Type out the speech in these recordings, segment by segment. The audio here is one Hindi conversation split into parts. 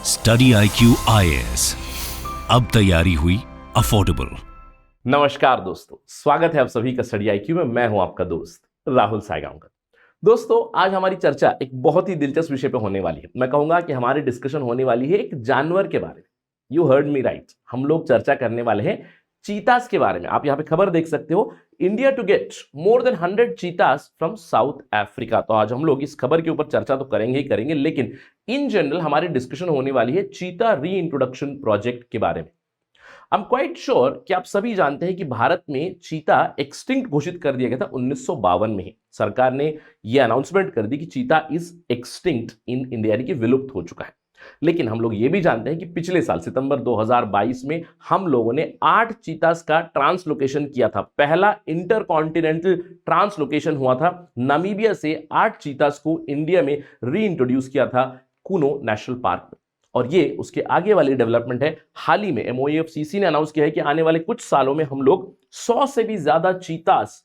स्टडी IQ IAS, अब तैयारी हुई अफोर्डेबल। नमस्कार दोस्तों, स्वागत है आप सभी का स्टडी IQ में। मैं हूं आपका दोस्त राहुल सायगांवकर। दोस्तों, आज हमारी चर्चा एक बहुत ही दिलचस्प विषय पे होने वाली है। मैं कहूंगा कि हमारी डिस्कशन होने वाली है एक जानवर के बारे में। यू हर्ड मी राइट, हम लोग चर्चा करने वाले हैं चीतास के बारे में। आप यहाँ पे खबर देख सकते हो, India to get more than 100 cheetahs from South Africa. तो आज हम लोग इस खबर के ऊपर चर्चा तो करेंगे ही करेंगे, लेकिन इन जनरल हमारी डिस्कशन होने वाली है चीता री इंट्रोडक्शन प्रोजेक्ट के बारे में। आई एम क्वाइट श्योर कि आप सभी जानते हैं कि भारत में चीता एक्सटिंक्ट घोषित कर दिया गया था 1952 में ही। सरकार ने यह अनाउंसमेंट कर दी कि चीता इज एक्सटिंक्ट इन इंडिया, यानी कि विलुप्त हो चुका है। लेकिन हम लोग ये भी जानते हैं कि पिछले साल सितंबर 2022 में हम लोगों ने 8 चीतास का ट्रांसलोकेशन किया था। पहला इंटरकॉन्टिनेंटल ट्रांसलोकेशन हुआ था। नामीबिया से 8 चीतास को इंडिया में री इंट्रोड्यूस किया था कुनो नेशनल पार्क में। और ये उसके आगे वाली डेवलपमेंट है। हाल ही में MOEFCC ने अनाउंस किया है कि आने वाले कुछ सालों में हम लोग 100 से भी ज्यादा चीतास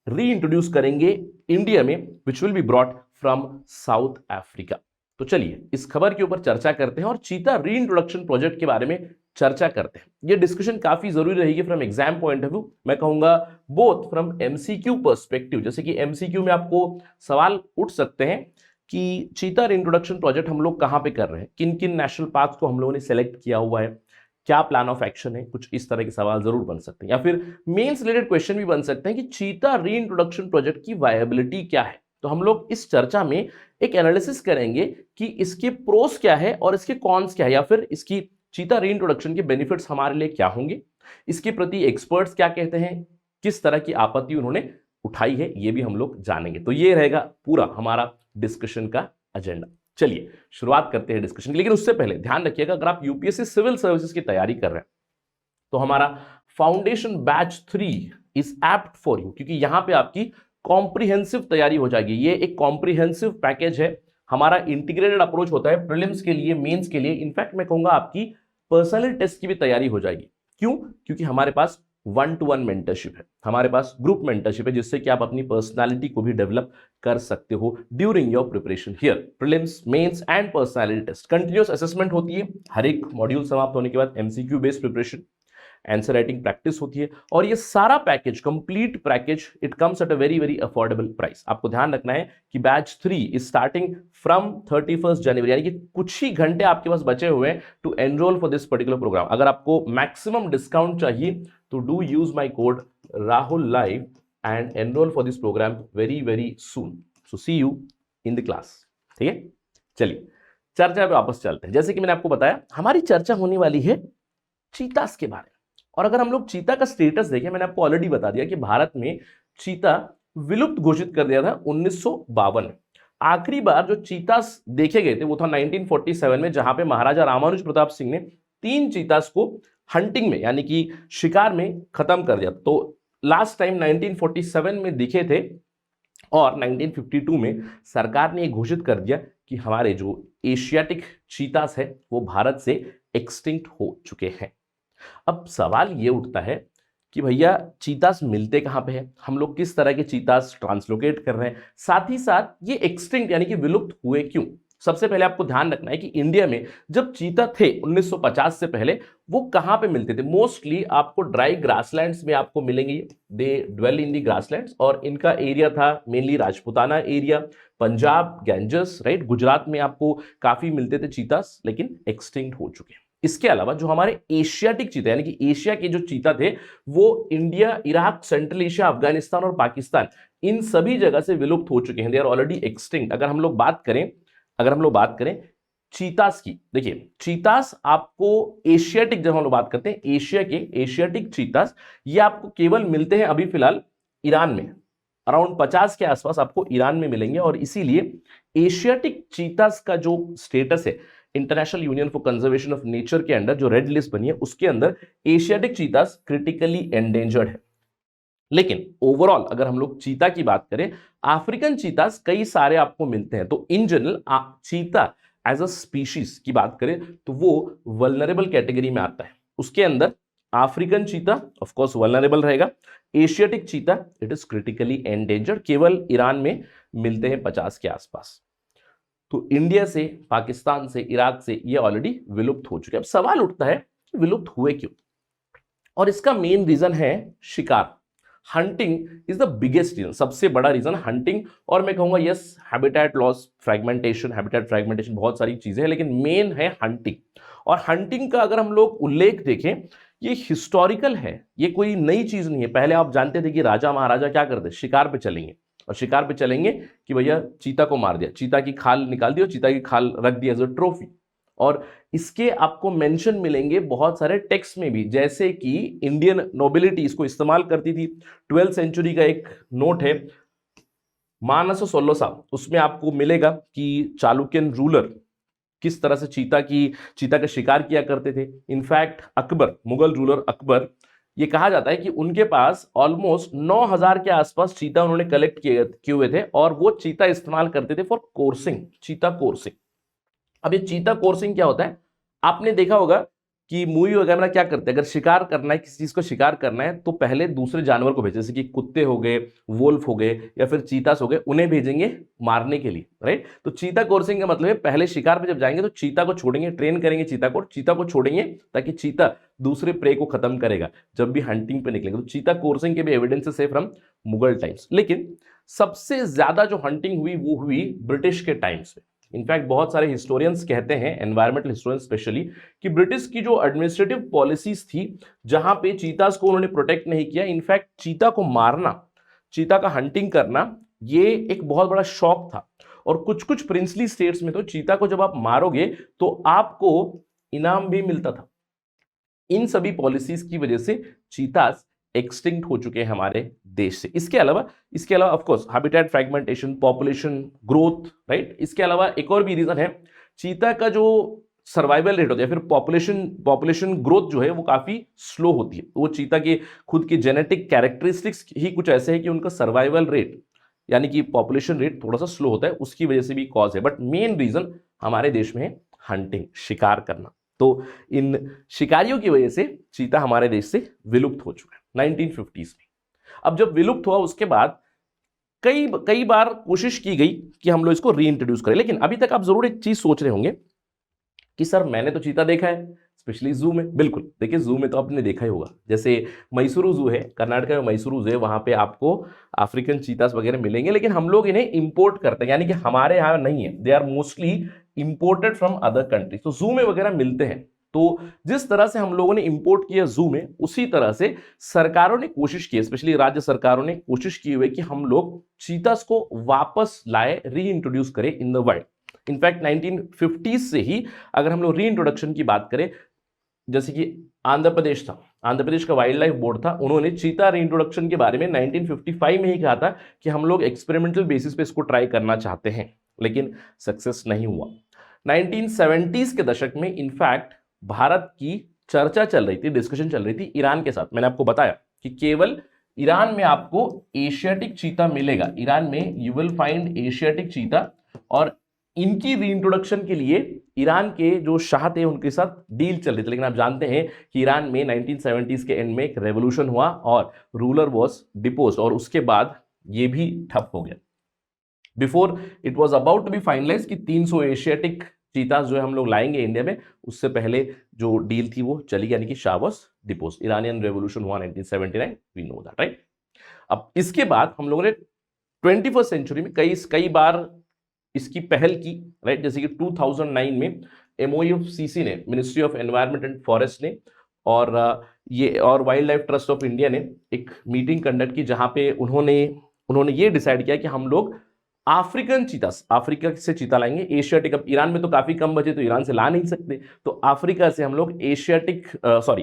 री इंट्रोड्यूस करेंगे इंडिया में, which will be brought from South Africa. तो चलिए इस खबर के ऊपर चर्चा करते हैं और चीता री इंट्रोडक्शन प्रोजेक्ट के बारे में चर्चा करते हैं। ये डिस्कशन काफी जरूरी रहेगी from exam point of view. मैं कहूंगा बोथ फ्रॉम MCQ पर्सपेक्टिव, जैसे कि MCQ में आपको सवाल उठ सकते हैं कि चीता री इंट्रोडक्शन प्रोजेक्ट हम लोग कहां पे कर रहे हैं, किन किन नेशनल पार्क को हम लोगों ने सेलेक्ट किया हुआ है, क्या प्लान ऑफ एक्शन है, कुछ इस तरह के सवाल जरूर बन सकते हैं। या फिर मेंस रिलेटेड क्वेश्चन भी बन सकते हैं कि चीता री इंट्रोडक्शन प्रोजेक्ट की वायबिलिटी क्या है। तो हम लोग इस चर्चा में एक एनालिसिस करेंगे कि इसके प्रोस क्या है और इसके कॉन्स क्या है, या फिर इसकी चीता री इंट्रोडक्शन के बेनिफिट्स हमारे लिए क्या होंगे, इसके प्रति एक्सपर्ट्स क्या कहते हैं, किस तरह की आपत्ति उन्होंने उठाई है, ये भी हम लोग जानेंगे। तो ये रहेगा पूरा हमारा डिस्कशन का एजेंडा। चलिए शुरुआत करते हैं डिस्कशन की। लेकिन उससे पहले ध्यान रखिएगा, अगर आप UPSC सिविल सर्विसेज की तैयारी कर रहे हैं तो हमारा foundation batch 3 is apt for you, क्योंकि यहां पे आपकी कॉम्प्रिहेंसिव तैयारी हो जाएगी। ये एक कॉम्प्रिहेंसिव पैकेज है। हमारा इंटीग्रेटेड अप्रोच होता है प्रीलिम्स के लिए, मेंस के लिए। इनफैक्ट मैं कहूंगा आपकी पर्सनल टेस्ट की भी तैयारी हो जाएगी। क्यों? क्योंकि हमारे पास 1-to-1 मेंटरशिप है, हमारे पास ग्रुप मेंटरशिप है, जिससे कि आप अपनी पर्सनालिटी को भी डेवलप कर सकते हो during your preparation here. Prelims, mains and personality test, continuous assessment होती है। हर एक मॉड्यूल समाप्त होने के बाद MCQ based preparation, answer writing practice होती है। और ये सारा package, complete package, it comes at a very very affordable price. आपको ध्यान रखना है कि बैच 3 इज स्टार्टिंग फ्रॉम 31 जनवरी, यानी कि कुछ ही घंटे आपके पास बचे हुए हैं to enroll for this particular program. अगर आपको मैक्सिमम डिस्काउंट चाहिए तो do use my code Rahul live and enroll for this program very very soon. So see you in the class. ठीक है, चलिए चर्चा पे वापस चलते हैं। जैसे कि मैंने आपको बताया, हमारी चर्चा होने वाली है चीतास के बारे में। और अगर हम लोग चीता का स्टेटस देखें, मैंने आपको ऑलरेडी बता दिया कि भारत में चीता विलुप्त घोषित कर दिया था 1952। आखिरी बार जो चीतास देखे गए थे वो था 1947 में, जहां पे महाराजा रामानुज प्रताप सिंह ने 3 चीतास को हंटिंग में, यानी कि शिकार में खत्म कर दिया। तो लास्ट टाइम 1947 में दिखे थे और 1952 में सरकार ने ये घोषित कर दिया कि हमारे जो एशियाटिक चीतास है वो भारत से एक्सटिंक्ट हो चुके हैं। अब सवाल ये उठता है कि भैया चीतास मिलते कहां पे हैं, हम लोग किस तरह के चीतास ट्रांसलोकेट कर रहे हैं, साथ ही साथ ये एक्सटिंक्ट यानी कि विलुप्त हुए क्यों। सबसे पहले आपको ध्यान रखना है कि इंडिया में जब चीता थे 1950 से पहले, वो कहां पे मिलते थे। मोस्टली आपको ड्राई ग्रासलैंड्स में आपको मिलेंगे। दे ड्वेल इन दी ग्रासलैंड्स, और इनका एरिया था mainly Rajputana area, Punjab, Ganges, right. Gujarat में आपको काफी मिलते थे चीतास, लेकिन एक्सटिंक्ट हो चुके हैं। इसके अलावा जो हमारे एशियाटिक चीता, यानी कि एशिया के जो चीता थे, वो India, Iraq, central Asia, Afghanistan और पाकिस्तान, इन सभी जगह से विलुप्त हो चुके हैं। They are already extinct. अगर हम लोग बात करें चीतास की, देखिए चीतास आपको एशियाटिक, जब हम लोग बात करते हैं एशिया के एशियाटिक चीतास, ये आपको केवल मिलते हैं अभी फिलहाल ईरान में। अराउंड 50 के आसपास आपको ईरान में मिलेंगे। और इसीलिए एशियाटिक चीतास का जो स्टेटस है, international union for conservation of nature के अंडर जो रेड लिस्ट बनी है, उसके अंदर एशियाटिक चीतास क्रिटिकली एंडेंजर्ड है। लेकिन ओवरऑल अगर हम लोग चीता की बात करें, अफ्रीकन चीतास कई सारे आपको मिलते हैं। तो इन जनरल चीता एज अ स्पीशीज की बात करें तो वो वल्नरेबल कैटेगरी में आता है। उसके अंदर African cheetah of course vulnerable रहेगा, Asiatic cheetah it is critically endangered, केवल ईरान में मिलते हैं 50 के आसपास। तो इंडिया से, पाकिस्तान से, इराक से ये ऑलरेडी विलुप्त हो चुके हैं। अब सवाल उठता है कि विलुप्त हुए क्यों, और इसका मेन रीजन है शिकार। Hunting is the biggest reason, सबसे बड़ा रीजन हंटिंग। और मैं कहूंगा यस, हैबिटेट लॉस, फ्रैगमेंटेशन बहुत सारी चीजें हैं, लेकिन मेन है हंटिंग। और हंटिंग का अगर हम लोग उल्लेख देखें, ये हिस्टोरिकल है, ये कोई नई चीज नहीं है। पहले आप जानते थे कि राजा महाराजा क्या करते, शिकार पे चलेंगे, और शिकार पे चलेंगे कि भैया चीता को मार दिया, चीता की खाल निकाल दी और चीता की खाल रख दी एज अ ट्रॉफी। और इसके आपको मेंशन मिलेंगे बहुत सारे टेक्स्ट में भी, जैसे कि इंडियन नोबिलिटी इसको इस्तेमाल करती थी। 12th सेंचुरी का एक नोट है मानस सोलोसा, उसमें आपको मिलेगा कि चालुक्यन रूलर किस तरह से चीता का शिकार किया करते थे। इनफैक्ट अकबर, मुगल रूलर अकबर, ये कहा जाता है कि उनके पास ऑलमोस्ट 9000 के आसपास चीता उन्होंने कलेक्ट किए हुए थे, और वो चीता इस्तेमाल करते थे फॉर कोर्सिंग, चीता कोर्सिंग। अब ये चीता कोर्सिंग क्या होता है, आपने देखा होगा कि मूवी वगैरह में क्या करते हैं, अगर शिकार करना है, किसी चीज को शिकार करना है, तो पहले दूसरे जानवर को भेजे, जैसे कि कुत्ते हो गए, वोल्फ हो गए, या फिर चीतास हो गए, उन्हें भेजेंगे मारने के लिए, राइट। तो चीता कोर्सिंग का मतलब है पहले शिकार पे जब जाएंगे तो चीता को छोड़ेंगे, ट्रेन करेंगे चीता को छोड़ेंगे, ताकि चीता दूसरे प्रे को खत्म करेगा जब भी हंटिंग पे निकलेंगे। तो चीता कोर्सिंग के भी एविडेंसेस है फ्रॉम मुगल टाइम्स। लेकिन सबसे ज्यादा जो हंटिंग हुई वो हुई ब्रिटिश के टाइम्स में। इनफैक्ट बहुत सारे हिस्टोरियंस कहते हैं, एनवायरमेंटल हिस्टोरियंस स्पेशली, कि ब्रिटिश की जो एडमिनिस्ट्रेटिव पॉलिसीज थी, जहां पे चीतास को उन्होंने प्रोटेक्ट नहीं किया, इनफैक्ट चीता को मारना, चीता का हंटिंग करना, ये एक बहुत बड़ा शौक था। और कुछ कुछ प्रिंसली स्टेट्स में तो चीता को जब आप मारोगे तो आपको इनाम भी मिलता था। इन सभी पॉलिसीज की वजह से चीतास एक्सटिंक्ट हो चुके हैं हमारे देश से। इसके अलावा of course habitat fragmentation, population growth, right. इसके अलावा एक और भी रीजन है, चीता का जो सर्वाइवल रेट होता है, फिर पॉपुलेशन ग्रोथ जो है वो काफी स्लो होती है। वो चीता के खुद की जेनेटिक कैरेक्टरिस्टिक्स ही कुछ ऐसे हैं कि उनका सर्वाइवल रेट यानी कि पॉपुलेशन रेट थोड़ा सा स्लो होता है, उसकी वजह से भी कॉज है। बट मेन रीजन हमारे देश में है हंटिंग, शिकार करना। तो इन शिकारियों की वजह से चीता हमारे देश से विलुप्त हो चुका है 1950s में। अब जब विलुप्त हुआ उसके बाद कई बार कोशिश की गई कि हम लोग इसको रीइंट्रोड्यूस करें, लेकिन अभी तक आप जरूर एक चीज सोच रहे होंगे कि सर मैंने तो चीता देखा है स्पेशली जू में। बिल्कुल, देखिए जू में तो आपने देखा ही होगा, जैसे मैसूरू जू है, कर्नाटक में मैसूरू जू है, वहां पे आपको अफ्रीकन चीतास वगैरह मिलेंगे, लेकिन हम लोग इन्हें इंपोर्ट करते हैं, यानी कि हमारे यहाँ नहीं है, they are mostly imported from other countries. तो जू में वगैरह मिलते हैं। तो जिस तरह से हम लोगों ने इंपोर्ट किया जू में, उसी तरह से सरकारों ने कोशिश की, स्पेशली राज्य सरकारों ने कोशिश की हुई कि हम लोग चीतास को वापस लाए, रीइंट्रोड्यूस करें in the world. In fact 1950s से ही अगर हम लोग रीइंट्रोडक्शन की बात करें, जैसे कि आंध्र प्रदेश था, आंध्र प्रदेश का वाइल्ड लाइफ बोर्ड था, उन्होंने चीता रीइंट्रोडक्शन के बारे में 1955 में ही कहा था कि हम लोग एक्सपेरिमेंटल बेसिस पे इसको ट्राई करना चाहते हैं, लेकिन सक्सेस नहीं हुआ। 1970s के दशक में इनफैक्ट भारत की चर्चा चल रही थी, डिस्कशन चल रही थी ईरान के साथ। मैंने आपको बताया कि केवल ईरान में आपको एशियाटिक चीता मिलेगा, ईरान में you will find Asiatic cheetah, और इनकी रीइंट्रोडक्शन के लिए ईरान के जो शाह थे उनके साथ डील चल रही थी। लेकिन आप जानते हैं कि ईरान में 1970s के एंड में एक रेवोल्यूशन हुआ और रूलर वॉज डिपोज्ड, और उसके बाद ये भी ठप हो गया। Before it was about to be finalize कि 300 एशियाटिक चीतास जो है हम लोग लाएंगे इंडिया में, उससे पहले जो डील थी वो चली, यानी कि Shah was deposed. Iranian revolution हुआ 1979, वी नो दैट, राइट। अब इसके बाद हम लोगों ने 21st सेंचुरी में कई बार इसकी पहल की, राइट। जैसे कि 2009 में MOEFCC ने, ministry of environment and forest ने, और wild life trust of India ने एक मीटिंग कंडक्ट की, जहां पे उन्होंने ये डिसाइड किया कि हम लोग अफ्रीकन चीतास, अफ्रीका से चीता लाएंगे। एशियाटिक, अब ईरान में तो काफी कम बचे तो ईरान से ला नहीं सकते, तो अफ्रीका से हम लोग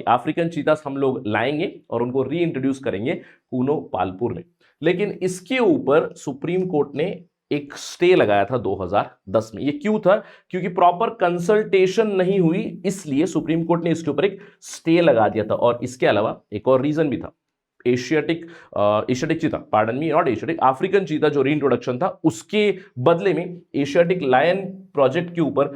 अफ्रीकन चीतास हम लोग लाएंगे और उनको रीइंट्रोड्यूस करेंगे कूनो पालपुर में। लेकिन इसके ऊपर सुप्रीम कोर्ट ने एक स्टे लगाया था 2010 में। ये क्यों था? क्योंकि प्रॉपर कंसल्टेशन नहीं हुई, इसलिए सुप्रीम कोर्ट ने इसके ऊपर एक स्टे लगा दिया था। और इसके अलावा एक और रीजन भी था, Asiatic cheetah, pardon me, not Asiatic, African cheetah जो रीइंट्रोडक्शन था, उसके बदले में एशियाटिक लायन प्रोजेक्ट के ऊपर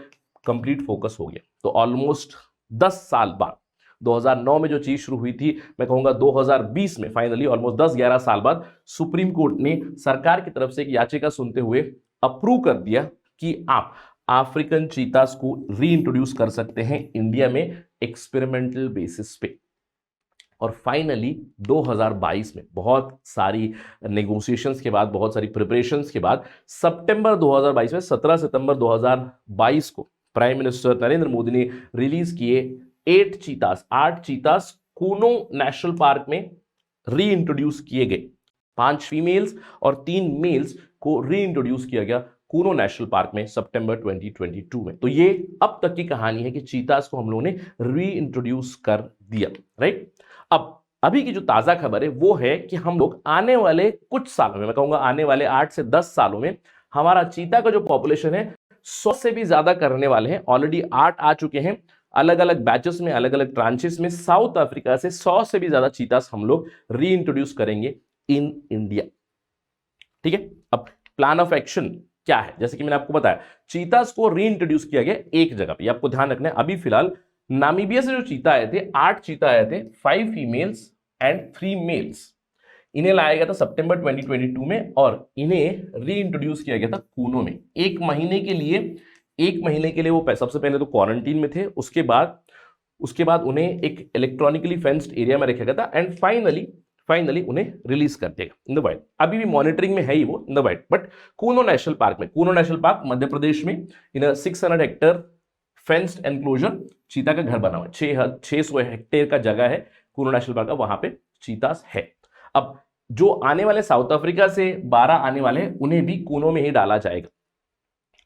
कंप्लीट फोकस हो गया। तो ऑलमोस्ट 10 साल बाद 2009 में जो चीज शुरू हुई थी, मैं कहूंगा 2020 में फाइनली ऑलमोस्ट 10-11 साल बाद सुप्रीम कोर्ट ने सरकार की तरफ से एक याचिका सुनते हुए अप्रूव कर दिया कि आप अफ्रीकन चीतास को रीइंट्रोड्यूस कर सकते हैं इंडिया में एक्सपेरिमेंटल बेसिस पे। और फाइनली 2022 में बहुत सारी नेगोशिएशंस के बाद, बहुत सारी प्रिपरेशंस के बाद सितंबर 2022 में 17 सितंबर 2022 को प्राइम मिनिस्टर नरेंद्र मोदी ने रिलीज किए 8 चीतास कूनो नेशनल पार्क में रीइंट्रोड्यूस किए गए। 5 फीमेल्स और 3 मेल्स को रीइंट्रोड्यूस किया गया कूनो नेशनल पार्क में सितंबर 2022 में। तो ये अब तक की कहानी है कि चीतास को हम लोगों ने रीइंट्रोड्यूस कर दिया, राइट। अब अभी की जो ताजा खबर है वो है कि हम लोग आने वाले कुछ सालों में, मैं कहूंगा आने वाले 8 से 10 सालों में, हमारा चीता का जो पॉपुलेशन है 100 से भी ज्यादा करने वाले हैं। ऑलरेडी 8 आ चुके हैं अलग अलग बैचेस में, अलग अलग ट्रांचेस में। साउथ अफ्रीका से 100 से भी ज्यादा चीतास हम लोग रीइंट्रोड्यूस करेंगे इन इंडिया, ठीक है। अब प्लान ऑफ एक्शन क्या है, जैसे कि मैंने आपको बताया चीतास को रीइंट्रोड्यूस किया गया एक जगह पे, आपको ध्यान रखना है। अभी फिलहाल नामीबिया से जो चीता आए थे, 8 चीता आए थे, 5 फीमेल्स एंड 3 मेल्स। इन्हें लाया गया था सितंबर 2022 में और इन्हें रीइंट्रोड्यूस किया गया था कूनो में। एक महीने के लिए वो सबसे पहले तो क्वारंटीन में थे, उसके बाद उन्हें एक इलेक्ट्रॉनिकली फेंस्ड एरिया में रखा गया था एंड फाइनली उन्हें रिलीज कर देगा इन द वाइल्ड। अभी भी मॉनिटरिंग में है ही वो in the wild. But Kuno national park Madhya Pradesh में इन 600 हेक्टेयर फेंस्ड एनक्लोजर चीता का घर बना हुआ है। 600 हेक्टेयर का जगह है कूनो नेशनल पार्क का, वहां पे चीतास है। अब जो आने वाले साउथ अफ्रीका से 12 आने वाले हैं उन्हें भी कूनो में ही डाला जाएगा।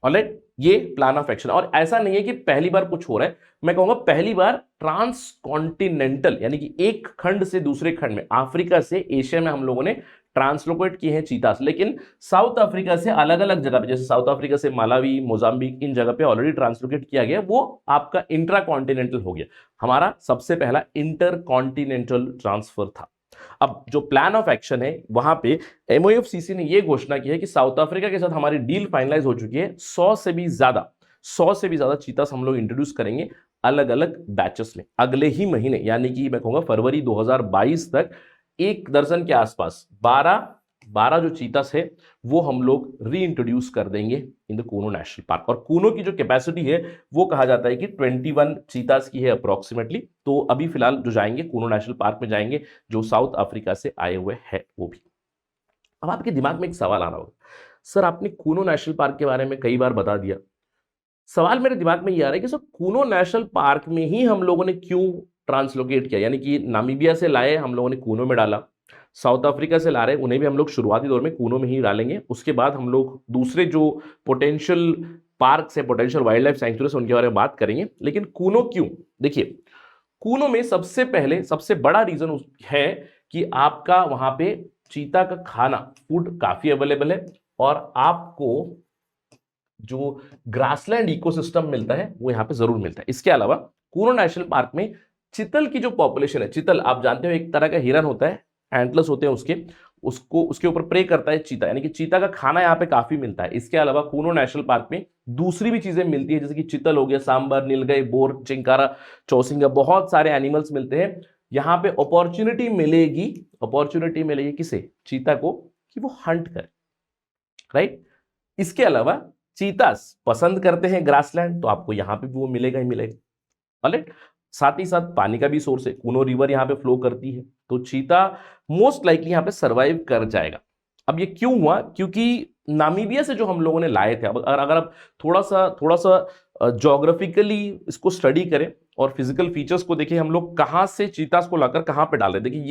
ऑलराइट, ये प्लान ऑफ एक्शन। और ऐसा नहीं है कि पहली बार कुछ हो रहा है, मैं कहूंगा पहली बार ट्रांस कॉन्टिनेंटल, यानी कि एक खंड से दूसरे खंड में, अफ्रीका से एशिया में हम लोगों ने ट्रांसलोकेट किए हैं चीतास। लेकिन साउथ अफ्रीका से अलग अलग जगह पे, जैसे साउथ अफ्रीका से मालावी, मोजाम्बिक, इन जगह पे ऑलरेडी ट्रांसलोकेट किया गया, वो आपका इंट्रा कॉन्टिनेंटल हो गया। हमारा सबसे पहला इंटर कॉन्टिनेंटल ट्रांसफर था। अब जो प्लान ऑफ एक्शन है वहां पे एमओएफसीसी ने यह घोषणा की है कि साउथ अफ्रीका के साथ हमारी डील फाइनलाइज हो चुकी है। 100 से भी ज्यादा चीतास हम लोग इंट्रोड्यूस करेंगे अलग अलग बैचेस में अगले ही महीने, यानी कि मैं कहूंगा फरवरी 2022 तक 1 दर्जन के आसपास 12 जो चीतास है वो हम लोग रीइंट्रोड्यूस कर देंगे in the Kuno national park. और कूनो की जो कैपेसिटी है वो कहा जाता है कि 21 चीतास की है अप्रोक्सीमेटली। तो अभी फिलहाल जो जाएंगे कूनो नेशनल पार्क में जाएंगे जो साउथ अफ्रीका से आए हुए हैं वो भी। अब आपके दिमाग में एक सवाल आ रहा होगा, सर आपने कूनो नेशनल पार्क के बारे में कई बार बता दिया। सवाल मेरे दिमाग में ये आ रहा है कि सर कूनो नेशनल पार्क में ही हम लोगों ने क्यों ट्रांसलोकेट किया, यानी कि नामीबिया से लाए हम लोगों ने कूनो में डाला, साउथ अफ्रीका से ला रहे उन्हें भी हम लोग शुरुआती दौर में कूनो में ही डालेंगे, उसके बाद हम लोग दूसरे जो पोटेंशियल पार्क से, पोटेंशियल वाइल्ड लाइफ सैंक्चुरीज उनके बारे में बात करेंगे। लेकिन कूनो क्यों? देखिए, कूनो में सबसे बड़ा रीजन है कि आपका वहां पे चीता का खाना, फूड काफी अवेलेबल है और आपको जो ग्रासलैंड इकोसिस्टम मिलता है वो यहाँ पे जरूर मिलता है। इसके अलावा कूनो नेशनल पार्क में चितल की जो पॉपुलेशन है, चितल आप जानते हो एक तरह का हिरन होता है, एंटलस होते हैं उसके ऊपर प्रे करता है चीता, यानी कि चीता का खाना यहाँ पे काफी मिलता है। इसके अलावा कूनो नेशनल पार्क में दूसरी भी चीजें मिलती है, जैसे कि चितल हो गया, सांबर, नीलगाय, बोर, चिंकारा, चौसिंगा, बहुत सारे एनिमल्स मिलते हैं। यहाँ पे अपॉर्चुनिटी मिलेगी किसे? चीता को, कि वो हंट करे, राइट। इसके अलावा चीतास पसंद करते हैं ग्रासलैंड, तो आपको यहाँ पे भी वो मिलेगा ही मिलेगा। ऑलराइट, साथ ही साथ पानी का भी सोर्स है, कूनो रिवर यहाँ पे फ्लो करती है, तो चीता मोस्ट लाइकली यहाँ पे सरवाइव कर जाएगा। अब ये क्यों हुआ? क्योंकि नामीबिया से जो हम लोगों ने लाए थे, अब अगर आप थोड़ा सा ज्योग्राफिकली इसको स्टडी करें और फिजिकल फीचर्स को देखें, हम लोग कहाँ से चीतास को लाकर कहाँ पे डाले। देखिए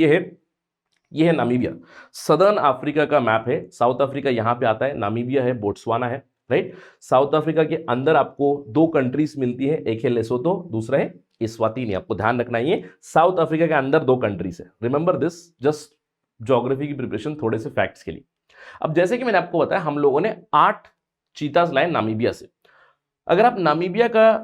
ये है नामीबिया, सदर्न अफ्रीका का मैप है। साउथ अफ्रीका यहाँ पे आता है, नामीबिया है, बोट्सवाना है, राइट। साउथ अफ्रीका के अंदर आपको 2 कंट्रीज मिलती है, एक है लेसोतो, दूसरा है इस्वातिनी। आपको ध्यान रखना है, साउथ अफ्रीका के अंदर 2 कंट्रीज है। रिमेंबर दिस, जस्ट ज्योग्राफी की प्रिपरेशन, थोड़े से फैक्ट्स के लिए। अब जैसे कि मैंने आपको बताया, हम लोगों ने 8 चीतास लाए नामीबिया से। अगर आप नामीबिया का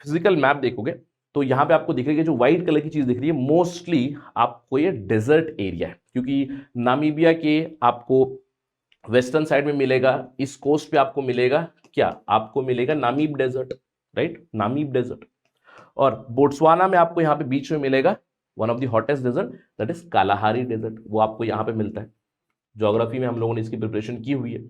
फिजिकल मैप देखोगे तो यहाँ पे आपको दिखेगा, जो व्हाइट कलर की चीज दिख रही है मोस्टली आपको ये डेजर्ट एरिया है, क्योंकि नामीबिया के आपको वेस्टर्न साइड में मिलेगा, इस कोस्ट पे आपको मिलेगा क्या? आपको मिलेगा Namib desert, right, Namib desert. और बोट्सवाना में आपको यहाँ पे बीच में मिलेगा one of the hottest desert, that is Kalahari desert, वो आपको यहाँ पे मिलता है। ज्योग्राफी में हम लोगों ने इसकी प्रिपरेशन की हुई है।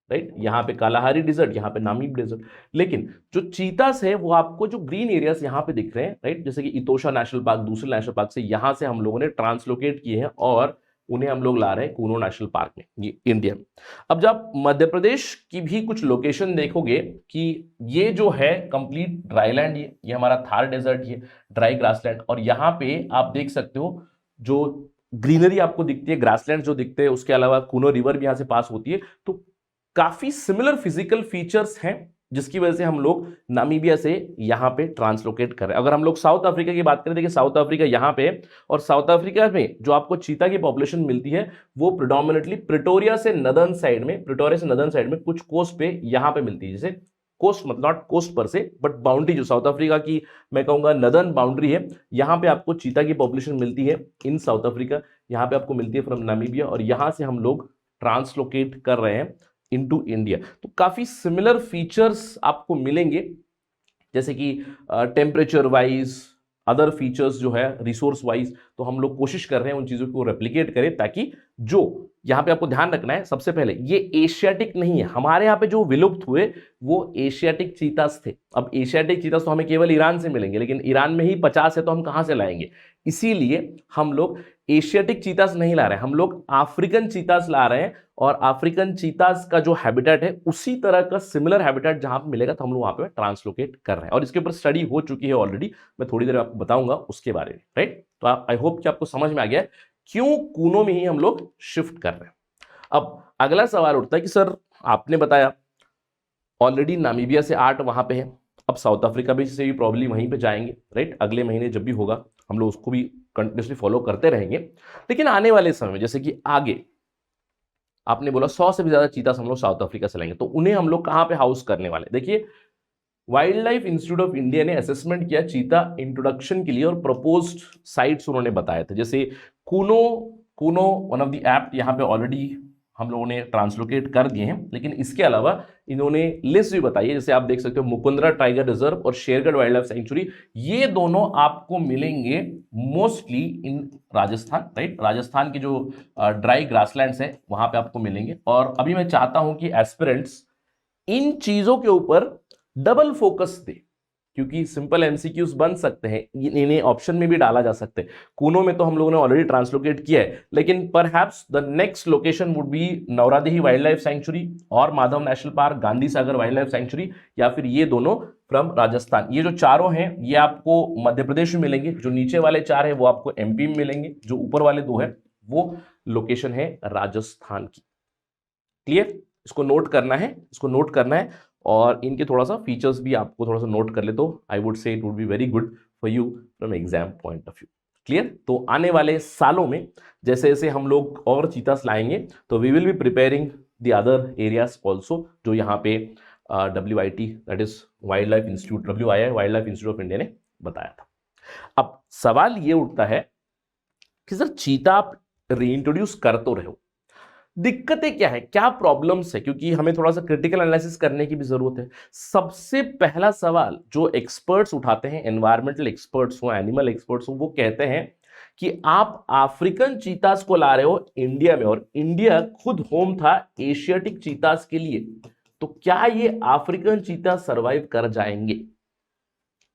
राइट, यहाँ पे कालाहारी डिजर्ट, यहाँ पे नामीब डेजर्ट। लेकिन जो चीतास है वो आपको जो ग्रीन एरियाज यहाँ पे दिख रहे हैं, राइट, जैसे कि इतोशा नेशनल पार्क, दूसरे नेशनल पार्क से यहाँ से हम लोगों ने ट्रांसलोकेट किए हैं और उन्हें हम लोग ला रहे हैं कूनो नेशनल पार्क में, ये इंडिया में। अब जब मध्य प्रदेश की भी कुछ लोकेशन देखोगे कि ये जो है कंप्लीट ड्राईलैंड, ये हमारा थार डेजर्ट, ये ड्राई ग्रासलैंड, और यहाँ पे आप देख सकते हो जो ग्रीनरी आपको दिखती है, ग्रासलैंड जो दिखते हैं, उसके अलावा कूनो रिवर भी यहाँ से पास होती है। तो काफी सिमिलर फिजिकल फीचर्स हैं जिसकी वजह से हम लोग नामीबिया से यहाँ पे ट्रांसलोकेट कर रहे हैं। अगर हम लोग साउथ अफ्रीका की बात करें, देखिए साउथ अफ्रीका यहाँ पे, और साउथ अफ्रीका में जो आपको चीता की पॉपुलेशन मिलती है वो प्रिडोमिनेटली प्रिटोरिया से नदर्न साइड में कुछ कोस्ट पे यहाँ पे मिलती है। जैसे कोस्ट मतलब नॉट कोस्ट पर से, बट बाउंड्री जो साउथ अफ्रीका की मैं कहूंगा नदर्न बाउंड्री है, यहाँ पे आपको चीता की पॉपुलेशन मिलती है इन साउथ अफ्रीका, यहाँ पे आपको मिलती है फ्रॉम नामीबिया, और यहाँ से हम लोग ट्रांसलोकेट कर रहे हैं इनटू इंडिया। तो काफी सिमिलर फीचर्स आपको मिलेंगे, जैसे कि टेम्परेचर वाइज, अदर फीचर्स जो है रिसोर्स वाइज। तो हम लोग कोशिश कर रहे हैं उन चीजों को रेप्लिकेट करें, ताकि जो यहां पे आपको ध्यान रखना है, सबसे पहले ये एशियाटिक नहीं है। हमारे यहाँ पे जो विलुप्त हुए वो एशियाटिक चीतास थे। अब एशियाटिक चीतास तो हमें केवल ईरान से मिलेंगे, लेकिन ईरान में ही 50 है, तो हम कहां से लाएंगे? इसीलिए हम लोग एशियाटिक चीतास नहीं ला रहे हैं, हम लोग अफ्रीकन चीतास ला रहे हैं। और अफ्रीकन चीतास का जो हैबिटेट है उसी तरह का सिमिलर हैबिटेट जहां पे मिलेगा, तो हम लोग वहां पे ट्रांसलोकेट कर रहे हैं, और इसके ऊपर स्टडी हो चुकी है ऑलरेडी, मैं थोड़ी देर आपको बताऊंगा उसके बारे में, राइट। तो आई होप कि आपको समझ में आ गया क्यों कूनो में ही हम लोग शिफ्ट कर रहे हैं। अब अगला सवाल उठता है कि सर आपने बताया ऑलरेडी नामीबिया से 8 वहां पे है, अब साउथ अफ्रीका भी से भी प्रॉब्ली वहीं पे जाएंगे, राइट। अगले महीने जब भी होगा हम लोग उसको भी कंटिन्यूसली फॉलो करते रहेंगे। लेकिन आने वाले समय में, जैसे कि आगे आपने बोला 100 से भी ज्यादा चीता हम लोग साउथ अफ्रीका से लाएंगे, तो उन्हें हम लोग कहां पे हाउस करने वाले? देखिए, wild life institute of India ने असेसमेंट किया चीता इंट्रोडक्शन के लिए, और प्रपोज्ड साइट्स उन्होंने बताए थे। जैसे Kuno one of the app यहाँ पे ऑलरेडी हम लोगों ने ट्रांसलोकेट कर दिए हैं, लेकिन इसके अलावा इन्होंने लिस्ट भी बताई है। जैसे आप देख सकते हो मुकुंदरा टाइगर रिजर्व और शेरगढ़ वाइल्ड लाइफ सेंचुरी, ये दोनों आपको मिलेंगे mostly in Rajasthan, right. Rajasthan की जो ड्राई ग्रासलैंड्स है वहां पे आपको मिलेंगे। और अभी मैं चाहता हूं कि एस्पिरेंट्स इन चीजों के ऊपर डबल फोकस दे, क्योंकि सिंपल एमसीक्यूज बन सकते हैं, इन्हें ऑप्शन में भी डाला जा सकते हैं। कूनो में तो हम लोगों ने ऑलरेडी ट्रांसलोकेट किया है, लेकिन perhaps the next location would be Nauradehi wild life sanctuary और Madhav national park, Gandhi Sagar wild life sanctuary, या फिर ये दोनों फ्रॉम राजस्थान। ये जो चारों हैं ये आपको मध्य प्रदेश में मिलेंगे, जो नीचे वाले 4 है वो आपको एमपी में मिलेंगे, जो ऊपर वाले 2 है वो लोकेशन है राजस्थान की। क्लियर? इसको नोट करना है, इसको नोट करना है, और इनके थोड़ा सा फीचर्स भी आपको थोड़ा सा नोट कर ले तो I would say it would be very good for you from exam point of view. Clear? तो आने वाले सालों में जैसे जैसे हम लोग और चीतास लाएंगे, तो we will be preparing the other areas also, जो यहाँ पे WIT that is wild life institute, WII wild life institute of India ने बताया था। अब सवाल ये उठता है कि सर चीता आप रीइंट्रोड्यूस कर तो रहे हो, दिक्कतें क्या है, क्या प्रॉब्लम्स है? क्योंकि हमें थोड़ा सा क्रिटिकल एनालिसिस करने की भी जरूरत है। सबसे पहला सवाल जो एक्सपर्ट्स उठाते हैं, एनवायरमेंटल एक्सपर्ट्स हो, एनिमल एक्सपर्ट्स हो, वो कहते हैं कि आप अफ्रीकन चीतास को ला रहे हो इंडिया में, और इंडिया खुद होम था एशियाटिक चीतास के लिए, तो क्या ये अफ्रीकन चीता सर्वाइव कर जाएंगे?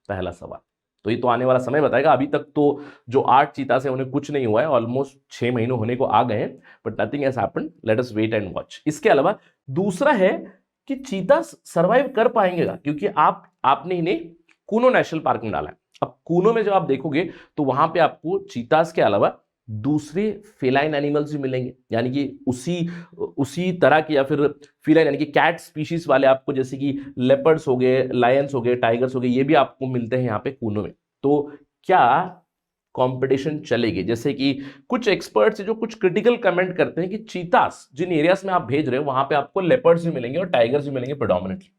पहला सवाल। तो ये तो आने वाला समय बताएगा। अभी तक तो जो 8 चीता से उन्हें कुछ नहीं हुआ है, ऑलमोस्ट 6 महीने होने को आ गए हैं, but nothing has happened, let us wait and watch. इसके अलावा दूसरा है कि चीता सर्वाइव कर पाएंगे, क्योंकि आपने इन्हें कूनो नेशनल पार्क में डाला है। अब कूनो में जब आप देखोगे तो वहां पे आपको चीतास के अलावा दूसरे फेलाइन एनिमल्स भी मिलेंगे, यानी कि उसी तरह के, या फिर फेलाइन यानी कि कैट स्पीशीज वाले आपको, जैसे कि लेपर्ड्स हो गए, लायंस हो गए, टाइगर्स हो गए, ये भी आपको मिलते हैं यहाँ पे कूनो में। तो क्या कंपटीशन चलेगी? जैसे कि कुछ एक्सपर्ट्स जो कुछ क्रिटिकल कमेंट करते हैं कि चीतास जिन एरियाज में आप भेज रहे हो वहां पे आपको लेपर्ड्स भी मिलेंगे और टाइगर्स भी मिलेंगे प्रेडोमिनेटली,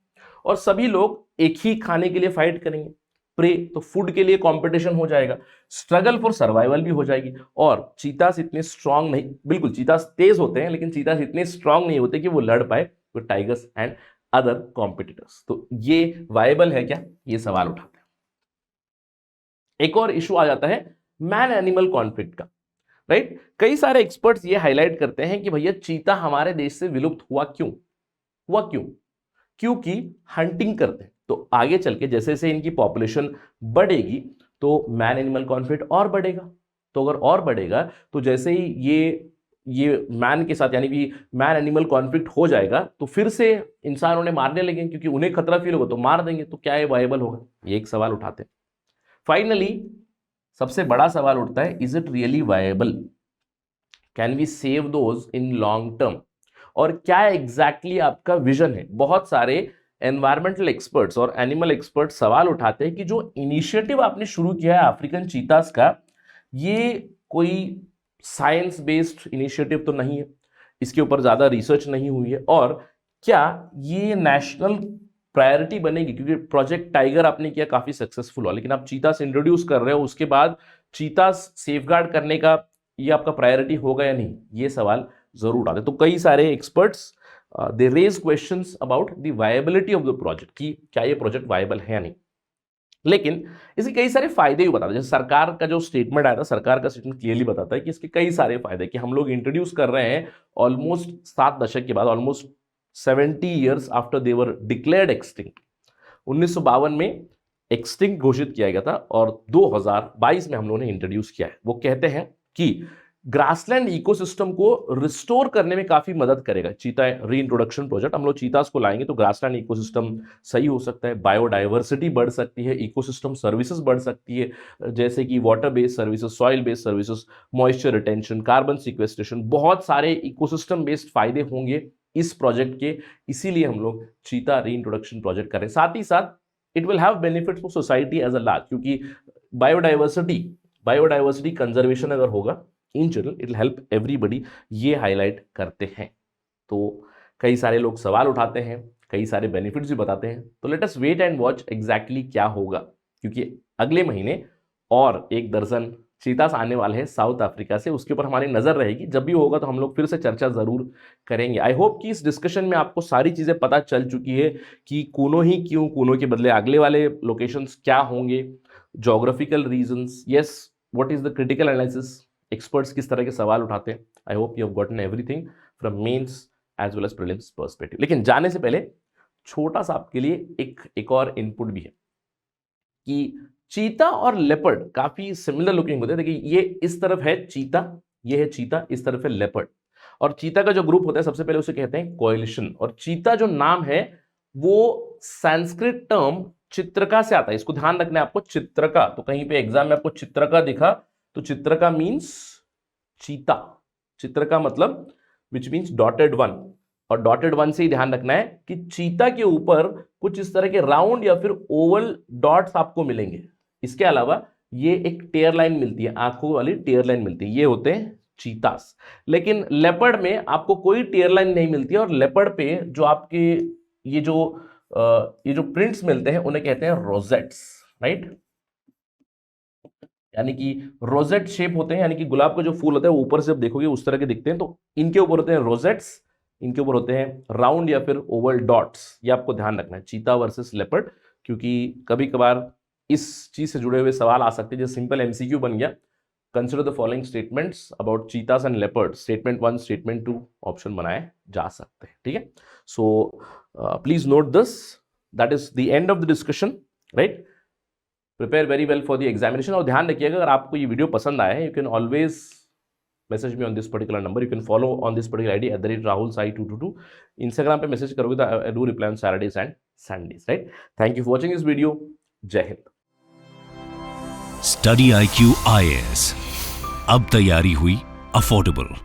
और सभी लोग एक ही खाने के लिए फाइट करेंगे, प्रे, तो फूड के लिए कंपटीशन हो जाएगा, स्ट्रगल फॉर सर्वाइवल भी हो जाएगी। और चीतास इतने स्ट्रांग नहीं, बिल्कुल चीतास तेज होते हैं, लेकिन चीतास इतने स्ट्रांग नहीं होते कि वो लड़ पाए with tigers and other competitors. तो ये वायबल है क्या? ये सवाल उठाते हैं। एक और इशू आ जाता है मैन एनिमल कॉन्फ्लिक्ट का, राइट। कई सारे एक्सपर्ट्स ये हाईलाइट करते हैं कि भैया चीता हमारे देश से विलुप्त हुआ क्यों? हुआ क्यों? क्योंकि हंटिंग करते हैं। तो आगे चल के जैसे जैसे इनकी पॉपुलेशन बढ़ेगी तो मैन एनिमल कॉन्फ्लिक्ट और बढ़ेगा। तो अगर और बढ़ेगा तो जैसे ही ये मैन के साथ यानी कि मैन एनिमल कॉन्फ्लिक्ट हो जाएगा तो फिर से इंसान उन्हें मारने लगेंगे, क्योंकि उन्हें खतरा फील होगा तो मार देंगे। तो क्या ये वायबल होगा? ये एक सवाल उठाते हैं। फाइनली सबसे बड़ा सवाल उठता है, is it really viable? Can we save those in long term? और क्या एग्जैक्टली आपका विजन है? बहुत सारे एनवायरमेंटल एक्सपर्ट्स और एनिमल एक्सपर्ट्स सवाल उठाते हैं कि जो इनिशिएटिव आपने शुरू किया है अफ्रीकन चीतास का, ये कोई साइंस बेस्ड इनिशिएटिव तो नहीं है, इसके ऊपर ज्यादा रिसर्च नहीं हुई है, और क्या ये नेशनल प्रायोरिटी बनेगी? क्योंकि प्रोजेक्ट टाइगर आपने किया, काफी सक्सेसफुल हुआ, लेकिन आप चीतास इंट्रोड्यूस कर रहे हो, उसके बाद चीतास सेफगार्ड करने का ये आपका प्रायोरिटी होगा या नहीं? ये सवाल जरूर उठाते। तो कई सारे experts they raise questions about the viability of the project, कि क्या ये प्रोजेक्ट वायबल है या नहीं। लेकिन इसके कई सारे फायदे भी बताते हैं। जैसे सरकार का जो स्टेटमेंट आया था, सरकार का स्टेटमेंट क्लियरली बताता है कि इसके कई सारे फायदे, कि हम लोग इंट्रोड्यूस कर रहे हैं ऑलमोस्ट 7 दशक के बाद, almost 70 years after they were declared extinct. 1952 में एक्सटिंक्ट घोषित किया गया था और 2022 में हम लोगों ने इंट्रोड्यूस किया है। वो कहते हैं कि ग्रासलैंड इकोसिस्टम को रिस्टोर करने में काफी मदद करेगा चीता रीइंट्रोडक्शन प्रोजेक्ट। हम लोग चीतास को लाएंगे तो ग्रासलैंड इकोसिस्टम सही हो सकता है, बायोडाइवर्सिटी बढ़ सकती है, इकोसिस्टम सर्विसेज बढ़ सकती है, जैसे कि water based services, soil based services, moisture retention, carbon sequestration, बहुत सारे इकोसिस्टम बेस्ड फायदे होंगे इस प्रोजेक्ट के। इसीलिए हम लोग चीता रीइंट्रोडक्शन प्रोजेक्ट कर रहे हैं। साथ ही साथ it will have benefits for society as a large, क्योंकि बायोडाइवर्सिटी कंजर्वेशन अगर होगा in general it will help everybody, ये हाईलाइट करते हैं। तो कई सारे लोग सवाल उठाते हैं, कई सारे बेनिफिट्स भी बताते हैं। तो let us wait and watch exactly क्या होगा, क्योंकि अगले महीने और 1 दर्जन चीतास आने वाले हैं साउथ अफ्रीका से, उसके ऊपर हमारी नजर रहेगी। जब भी होगा तो हम लोग फिर से चर्चा जरूर करेंगे। आई होप कि इस डिस्कशन में आपको सारी चीजें पता चल चुकी है कि कूनो ही क्यों, कूनो के बदले अगले वाले लोकेशंस क्या होंगे, geographical reasons, yes what is the critical analysis, experts किस तरह के सवाल उठाते हैं। I hope you have gotten everything from mains as well as prelims perspective. लेकिन जाने से पहले छोटा सा आपके लिए एक और इनपुट भी है कि चीता और लेपर्ड काफी सिमिलर लुकिंग होते हैं। देखिए ये इस तरफ है चीता, ये है चीता, इस तरफ है लेपर्ड। और चीता का जो ग्रुप होता है सबसे पहले उसे कहते हैं कोएलिशन। और चीता जो नाम है वो संस्कृत टर्म चित्रका से आता है, इसको ध्यान रखना है आपको, चित्रका। तो कहीं पे एग्जाम में आपको चित्रका दिखा तो चित्रका मीन्स चीता, चित्रका मतलब विच मीन्स डॉटेड वन। और डॉटेड वन से ही ध्यान रखना है कि चीता के ऊपर कुछ इस तरह के राउंड या फिर ओवल डॉट्स आपको मिलेंगे। इसके अलावा ये एक टेयर लाइन मिलती है, आंखों वाली टेयर लाइन मिलती है, ये होते हैं चीतास। लेकिन लेपर्ड में आपको कोई टेयर लाइन नहीं मिलती है। और लेपर्ड पे जो आपके ये जो प्रिंट्स मिलते हैं उन्हें कहते हैं रोजेट्स, राइट। यानी कि रोजेट शेप होते हैं, यानी कि गुलाब का जो फूल होता है वो ऊपर से आप देखोगे उस तरह के दिखते हैं। तो इनके ऊपर होते हैं रोजेट्स, इनके ऊपर होते हैं राउंड या फिर ओवल डॉट्स। ये आपको ध्यान रखना है, चीता वर्सेस लेपर्ड, क्योंकि कभी कभार इस चीज से जुड़े हुए सवाल आ सकते हैं। जैसे सिंपल एमसीक्यू बन गया, consider the following statements about चीतास and leopard, statement 1 statement 2 option बनाए जा सकते हैं, ठीक है। So please note this, that is the end of the discussion, right. Prepare very well for the examination. और ध्यान रखिएगा अगर आपको ये वीडियो पसंद आया है, you can always message me on this particular number, you can follow on this particular ID @rahulsai222। Instagram पे मैसेज करोगे तो I do reply on Saturdays and Sundays, right. Thank you for watching this video. जय हिंद। स्टडी IQ IAS, अब तैयारी हुई अफोर्डेबल।